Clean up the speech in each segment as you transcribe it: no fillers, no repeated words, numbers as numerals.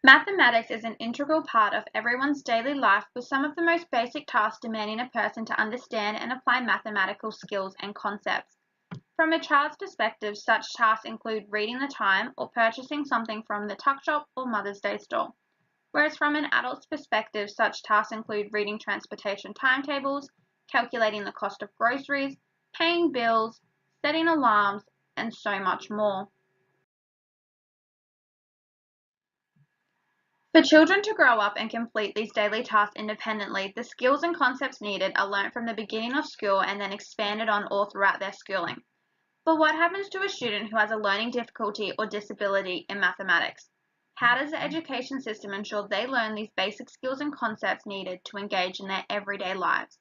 Mathematics is an integral part of everyone's daily life, with some of the most basic tasks demanding a person to understand and apply mathematical skills and concepts. From a child's perspective, such tasks include reading the time or purchasing something from the tuck shop or Mother's Day store. Whereas from an adult's perspective, such tasks include reading transportation timetables, calculating the cost of groceries, paying bills, setting alarms, and so much more. For children to grow up and complete these daily tasks independently, the skills and concepts needed are learnt from the beginning of school and then expanded on all throughout their schooling. But what happens to a student who has a learning difficulty or disability in mathematics? How does the education system ensure they learn these basic skills and concepts needed to engage in their everyday lives?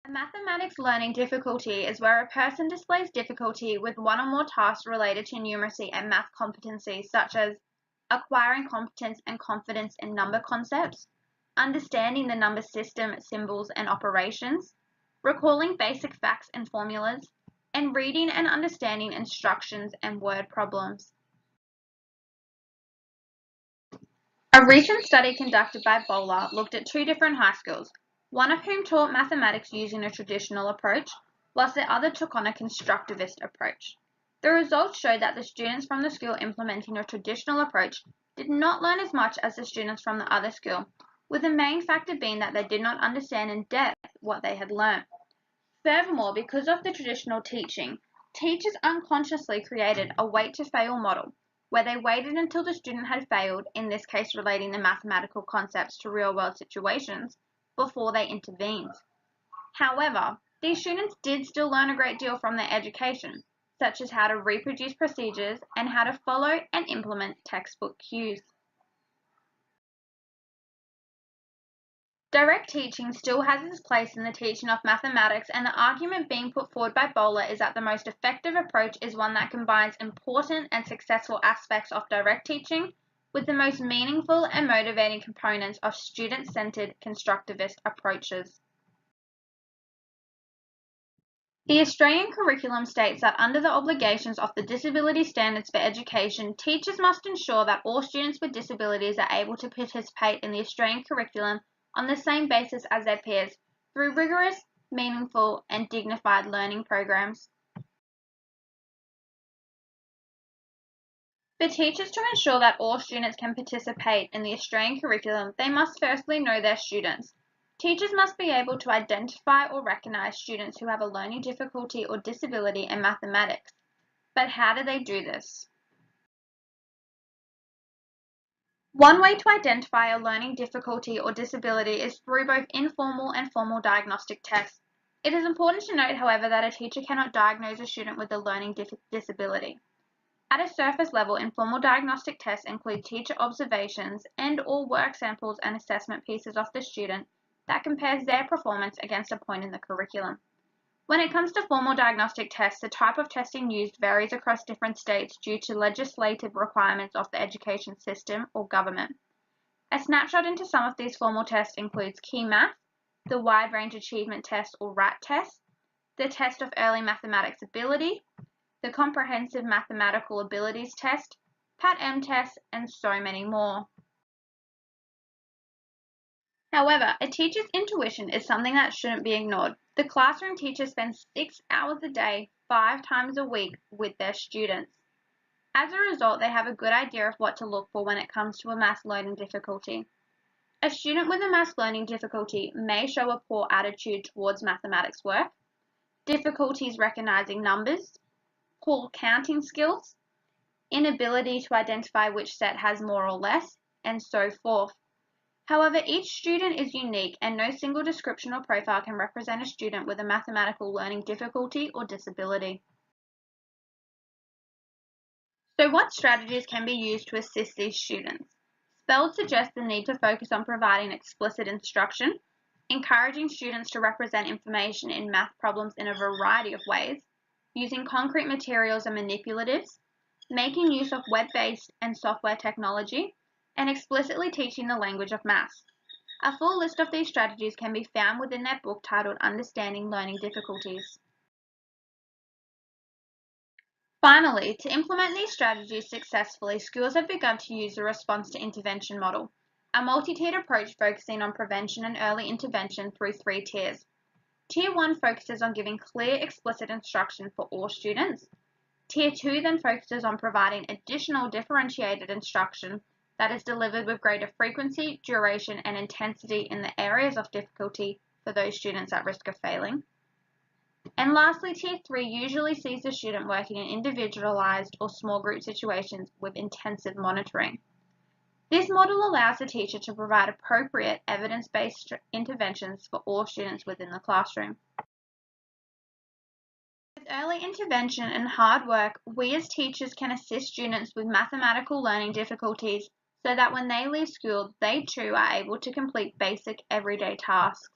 A mathematics learning difficulty is where a person displays difficulty with one or more tasks related to numeracy and math competencies, such as acquiring competence and confidence in number concepts, understanding the number system, symbols, and operations, recalling basic facts and formulas, and reading and understanding instructions and word problems. A recent study conducted by Bowler looked at two different high schools, one of whom taught mathematics using a traditional approach, whilst the other took on a constructivist approach. The results showed that the students from the school implementing a traditional approach did not learn as much as the students from the other school, with the main factor being that they did not understand in depth what they had learned. Furthermore, because of the traditional teaching, teachers unconsciously created a wait to fail model, where they waited until the student had failed, in this case relating the mathematical concepts to real-world situations, before they intervened. However, these students did still learn a great deal from their education, such as how to reproduce procedures and how to follow and implement textbook cues. Direct teaching still has its place in the teaching of mathematics, and the argument being put forward by Bowler is that the most effective approach is one that combines important and successful aspects of direct teaching with the most meaningful and motivating components of student-centered constructivist approaches. The Australian curriculum states that under the obligations of the Disability Standards for Education, teachers must ensure that all students with disabilities are able to participate in the Australian curriculum on the same basis as their peers through rigorous, meaningful, and dignified learning programs. For teachers to ensure that all students can participate in the Australian curriculum, they must firstly know their students. Teachers must be able to identify or recognise students who have a learning difficulty or disability in mathematics. But how do they do this? One way to identify a learning difficulty or disability is through both informal and formal diagnostic tests. It is important to note, however, that a teacher cannot diagnose a student with a learning disability. At a surface level, informal diagnostic tests include teacher observations and/or work samples and assessment pieces of the student that compares their performance against a point in the curriculum. When it comes to formal diagnostic tests, the type of testing used varies across different states due to legislative requirements of the education system or government. A snapshot into some of these formal tests includes Key Math, the Wide Range Achievement Test or RAT test, the Test of Early Mathematics Ability, the Comprehensive Mathematical Abilities Test, PAT-M test, and so many more. However, a teacher's intuition is something that shouldn't be ignored. The classroom teacher spends 6 hours a day, 5 times a week with their students. As a result, they have a good idea of what to look for when it comes to a math learning difficulty. A student with a math learning difficulty may show a poor attitude towards mathematics work, difficulties recognizing numbers, poor counting skills, inability to identify which set has more or less, and so forth. However, each student is unique and no single description or profile can represent a student with a mathematical learning difficulty or disability. So what strategies can be used to assist these students? Speld suggests the need to focus on providing explicit instruction, encouraging students to represent information in math problems in a variety of ways, using concrete materials and manipulatives, making use of web-based and software technology, and explicitly teaching the language of maths. A full list of these strategies can be found within their book titled Understanding Learning Difficulties. Finally, to implement these strategies successfully, schools have begun to use the response to intervention model, a multi-tiered approach focusing on prevention and early intervention through 3 tiers. Tier 1 focuses on giving clear, explicit instruction for all students. Tier 2 then focuses on providing additional differentiated instruction that is delivered with greater frequency, duration, and intensity in the areas of difficulty for those students at risk of failing. And lastly, Tier 3 usually sees the student working in individualized or small group situations with intensive monitoring. This model allows the teacher to provide appropriate evidence-based interventions for all students within the classroom. With early intervention and hard work, we as teachers can assist students with mathematical learning difficulties so that when they leave school, they too are able to complete basic everyday tasks.